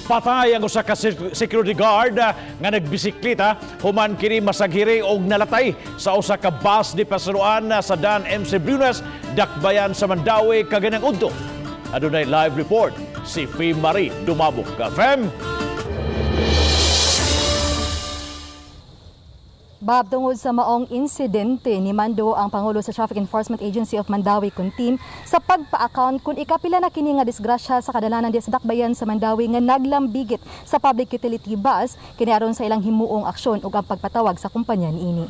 Patay ang usa ka security guard nga nagbisikleta human kini masaghiri og nalatay sa usa ka bus di Pasuruan sa Dan MC Briones, Dakbayan sa Mandawi kaganang udto. Adunay live report si Fee Marie Dumabok. Fem. Bob, tungod sa maong insidente ni Mando ang Pangulo sa Traffic Enforcement Agency of Mandawi Kuntim sa pagpa-account kung ikapila na kini nga disgrasya sa kadalanan di sa Dakbayan sa Mandawi nga naglambigit sa public utility bus kini aron sa ilang himuong aksyon ug ang pagpatawag sa kumpanya niini.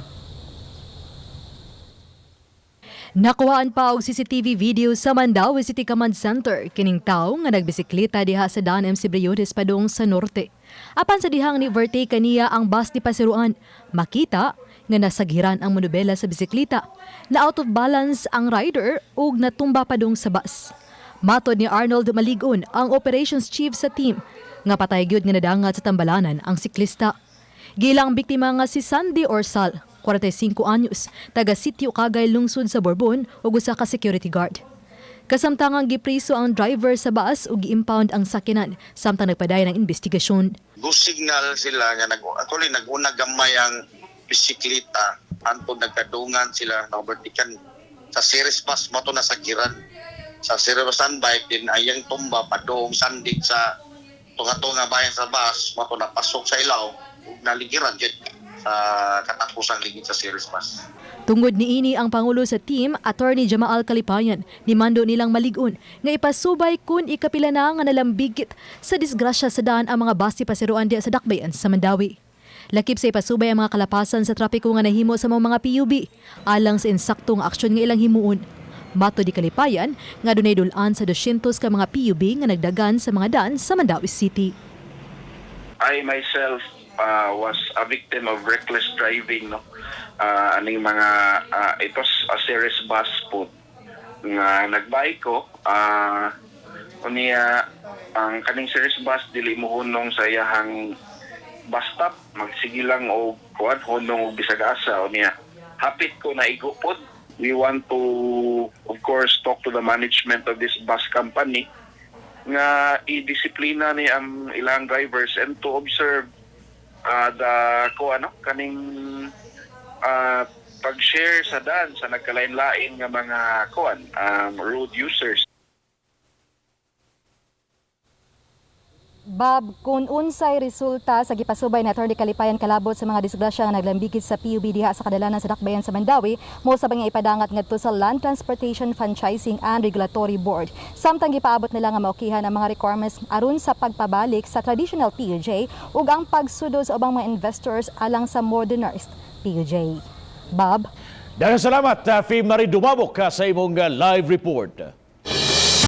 Nakuhaan pa og CCTV video sa Mandawi City Command Center kining tawo nga nagbisikleta diha sa Dan MC Briones padung sa norte. Apan sa dihang ni overtake kaniya ang bus ni Pasuruan, makita nga nasaghiran ang monobela sa bisikleta. Na out of balance ang rider ug natumba padung sa bus. Matod ni Arnold Maligon, ang operations chief sa team, nga patay gyud nga nadangat sa tambalanan ang siklista. Gilang biktima nga si Sandy Orsal, 45 anyos, taga Sitio Cagay, lungsod sa Borbon ug usa ka security guard. Kasamtangang gipriso ang driver sa bus ug gi-impound ang sakinan samtang nagpadayon ng investigasyon. Go signal sila nga actually naguna gamay ang bisikleta antod nagkadungan sila na overtaken sa series bus mo to nasagiran sa series bike din ayang tumba padong sandig sa tunga-tunga bayan sa bus mo to napasok sa ilaw ug naligiran jud sa katapusang ligid sa series bus. Tungod niini ang Pangulo sa team, Attorney Jamaal Kalipayan, nimando nilang Maligon nga ipasubay kun ikapila na nga nalambigit sa disgrasya sa daan ang mga bus ni Pasuruan diha sa Dakbayan sa Mandawi. Lakip sa ipasubay ang mga kalapasan sa trapiko nga nahimo sa mga PUB, alang sa insaktong aksyon nga ilang himuon. Mato di Kalipayan, nga dunay dulan sa 200 ka mga PUB nga nagdagan sa mga daan sa Mandawi City. I myself was a victim of reckless driving, no. Aning mga ito a series bus po nga nagbike ko unya ang kaning series bus dili mo hunong sa iyahang bus stop magsige lang og kuan hunong og bisag asa unya hapit ko na igupod. We want to of course talk to the management of this bus company nga i-disiplina ni ang ilang drivers and to observe kaning pag-share sa daan sa nagkalain-lain nga mga road users. Bob, kung unsay resulta sa gipasubay na Attorney Kalipayan kalabot sa mga disgrasya nga naglambigit sa PUB diha sa kadalanan sa Dakbayan sa Mandawi, mo sa nga ipadangat ngadto sa Land Transportation Franchising and Regulatory Board. Samtang gipaabot nila nga maukihan ang mga requirements aron sa pagpabalik sa traditional PUJ ug ang pagsudod sa ubang mga investors alang sa modernized PUJ. Bob? Daghang salamat, Fee Marie Dumabok sa imong live report.